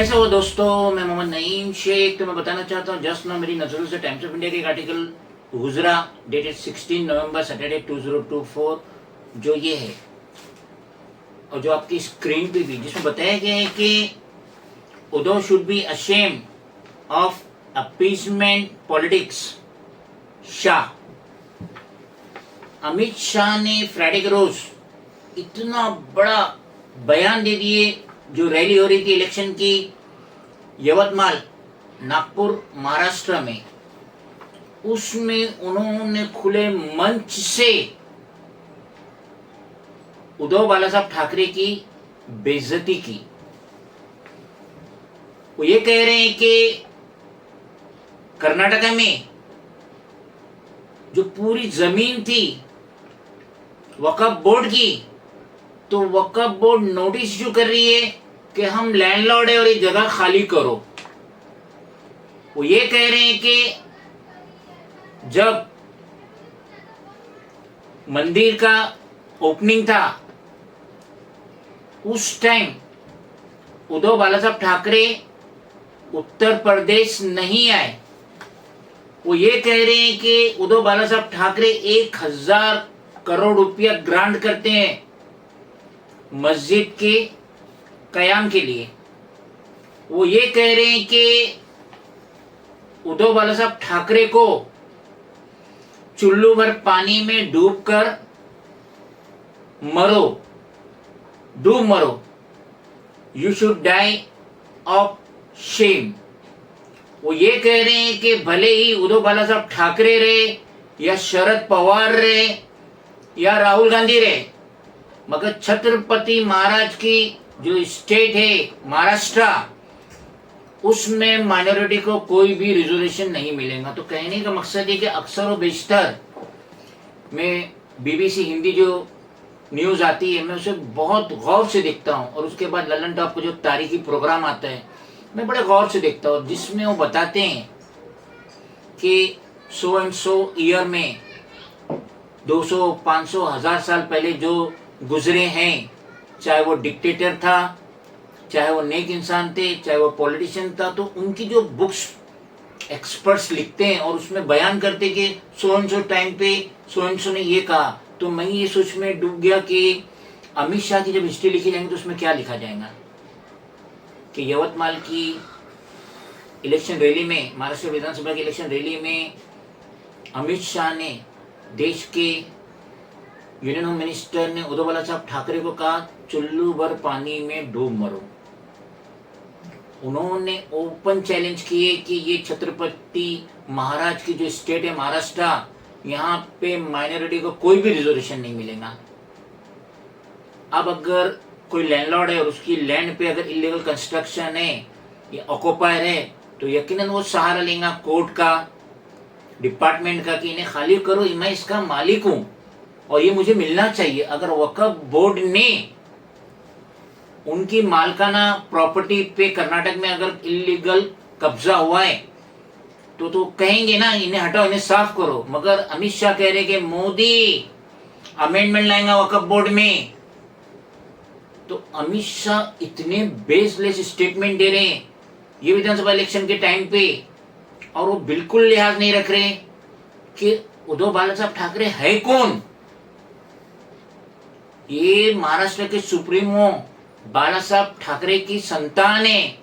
कैसे हो दोस्तों, मैं मोहम्मद नईम शेख। तो मैं बताना चाहता हूँ जस्ट ना मेरी नजरों से टाइम्स ऑफ इंडिया का एक आर्टिकल गुजरा, डेटेड 16 नवंबर सैटरडे 2024, जो ये है और जो आपकी स्क्रीन पे भी, जिसमें बताया गया है कि Uddhav should be ashamed of appeasement politics. Shah, Amit Shah ने फ्राइडे के रोज इतना बड़ा बयान दे दिए। जो रैली हो रही थी इलेक्शन की यवतमाल नागपुर महाराष्ट्र में, उसमें उन्होंने खुले मंच से उद्धव बाला साहब ठाकरे की बेइज्जती की। वो ये कह रहे हैं कि कर्नाटका में जो पूरी जमीन थी वक्फ बोर्ड की, तो वक्फ बोर्ड नोटिस इशू कर रही है कि हम लैंडलॉर्ड है और ये जगह खाली करो। वो ये कह रहे हैं कि जब मंदिर का ओपनिंग था उस टाइम उद्धव बाला साहब ठाकरे उत्तर प्रदेश नहीं आए। वो ये कह रहे हैं कि उद्धव बाला साहब ठाकरे 1000 करोड़ रुपया ग्रांट करते हैं मस्जिद के कयाम के लिए। वो ये कह रहे हैं कि उद्धव बाला साहब ठाकरे को चुल्लू भर पानी में डूबकर मरो, डूब मरो, you should die of shame. वो ये कह रहे हैं कि भले ही उद्धव बाला साहब ठाकरे रहे या शरद पवार रहे या राहुल गांधी रहे, मगर छत्रपति महाराज की जो स्टेट है महाराष्ट्र, उसमें माइनॉरिटी को कोई भी रिजर्वेशन नहीं मिलेगा। तो कहने का मकसद है कि अक्सर और बेशतर मैं बीबीसी हिंदी जो न्यूज़ आती है मैं उसे बहुत गौर से देखता हूँ, और उसके बाद ललन टॉप का जो तारीखी प्रोग्राम आता है मैं बड़े गौर से देखता हूँ, जिसमें वो बताते हैं कि सो एंड सो ईयर में 200, 500, 1000 साल पहले जो गुजरे हैं, चाहे वो डिक्टेटर था, चाहे वो नेक इंसान थे, चाहे वो पॉलिटिशियन था, तो उनकी जो बुक्स एक्सपर्ट्स लिखते हैं और उसमें बयान करते कि सो एंड सो टाइम पे सो एंड सो ने ये कहा। तो मैं ये सोच में डूब गया कि अमित शाह की जब हिस्ट्री लिखी जाएंगी तो उसमें क्या लिखा जाएगा कि यवतमाल की इलेक्शन रैली में, महाराष्ट्र विधानसभा की इलेक्शन रैली में अमित शाह ने देश के यूनियन होम मिनिस्टर ने उद्धव बाला साहब ठाकरे को कहा चुल्लू भर पानी में डूब मरो। उन्होंने ओपन चैलेंज किए कि ये छत्रपति महाराज की जो स्टेट है महाराष्ट्र, यहाँ पे माइनॉरिटी को कोई भी रिजर्वेशन नहीं मिलेगा। अब अगर कोई लैंडलॉर्ड है और उसकी लैंड पे अगर इलीगल कंस्ट्रक्शन है या ऑक्यूपायर है, तो यकीनन वो सहारा लेगा कोर्ट का, डिपार्टमेंट का, कि इन्हें खाली करो, मैं इसका मालिक हूं और ये मुझे मिलना चाहिए। अगर वक्फ बोर्ड ने उनकी मालकाना प्रॉपर्टी पे कर्नाटक में अगर इलीगल कब्जा हुआ है तो कहेंगे ना इन्हें हटाओ, इन्हें साफ करो। मगर अमित शाह कह रहे कि मोदी अमेंडमेंट लाएगा वक्फ बोर्ड में। तो अमित शाह इतने बेसलेस स्टेटमेंट दे रहे हैं ये विधानसभा इलेक्शन के टाइम पे, और वो बिल्कुल लिहाज नहीं रख रहे कि उद्धव बाला साहब ठाकरे है कौन। ये महाराष्ट्र के सुप्रीमो बाला साहब ठाकरे की संतान है,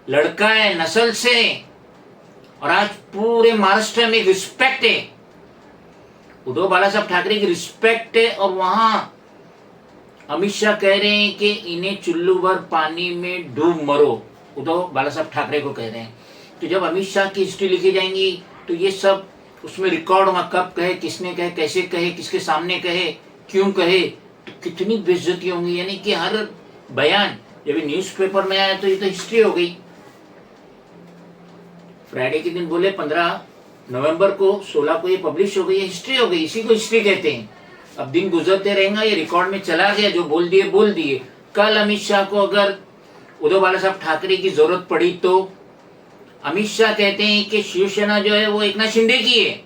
लड़का है नस्ल से, और आज पूरे महाराष्ट्र में रिस्पेक्ट है, उद्धव बाला साहब ठाकरे की रिस्पेक्ट है। और वहां अमित शाह कह रहे हैं कि इन्हें चुल्लू भर पानी में डूब मरो, उद्धव बाला साहब ठाकरे को कह रहे हैं। तो जब अमित शाह की हिस्ट्री लिखी जाएंगी तो ये सब उसमें रिकॉर्ड होगा, कब कहे, किसने कहे, कैसे कहे, किसके सामने कहे, क्यों कहे, तो कितनी बेइज्जती होंगी। यानी कि हर बयान जब न्यूज़पेपर में आया तो ये तो हिस्ट्री हो गई। फ्राइडे के दिन बोले 15 नवंबर को, 16 को ये पब्लिश हो गई, हिस्ट्री हो गई। इसी को हिस्ट्री कहते हैं। अब दिन गुजरते रहेगा, ये रिकॉर्ड में चला गया, जो बोल दिए बोल दिए। कल अमित शाह को अगर उद्धव बाला साहब ठाकरे की जरूरत पड़ी तो अमित शाह कहते हैं कि शिवसेना जो है वो एकनाथ शिंदे की है।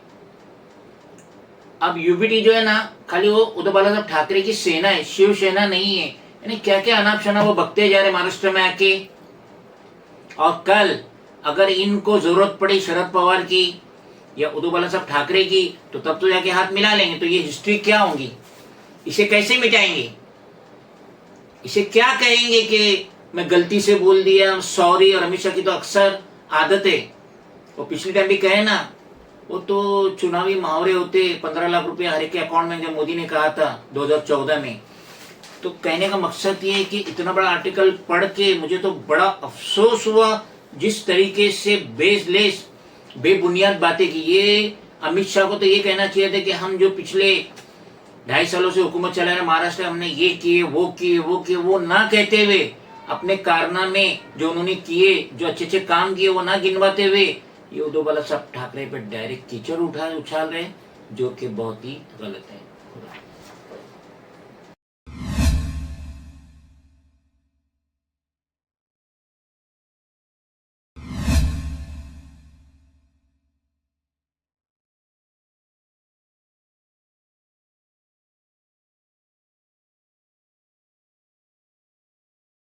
अब यूबीटी जो है ना, खाली वो उद्धव बाला साहब ठाकरे की सेना है, शिवसेना नहीं है। यानी क्या क्या अनाप शनाप वो बकते जा रहे महाराष्ट्र में आके। और कल अगर इनको जरूरत पड़ी शरद पवार की या उद्धव बाला साहब ठाकरे की, तो तब तो जाके हाथ मिला लेंगे। तो ये हिस्ट्री क्या होंगी, इसे कैसे मिटाएंगे, इसे क्या कहेंगे कि मैं गलती से बोल दिया, सॉरी। और अमित शाह की तो अक्सर आदत है, वो पिछले टाइम भी कहे ना, वो तो चुनावी मुहावरे होते, 15 लाख रुपए हर एक के अकाउंट में, जब मोदी ने कहा था 2014 में। तो कहने का मकसद ये है कि इतना बड़ा आर्टिकल पढ़ के मुझे तो बड़ा अफसोस हुआ, जिस तरीके से बेसलेस बेबुनियाद बातें की। ये अमित शाह को तो ये कहना चाहिए था कि हम जो पिछले 2.5 सालों से हुकूमत चला रहे महाराष्ट्र में, हमने ये किए वो किए वो किए, वो ना कहते हुए अपने कारनामे जो उन्होंने किए, जो अच्छे अच्छे काम किए, वो ना गिनवाते हुए ये उद्धव बाला साहब ठाकरे पे डायरेक्ट कीचड़ उछाल रहे हैं, जो कि बहुत ही गलत है।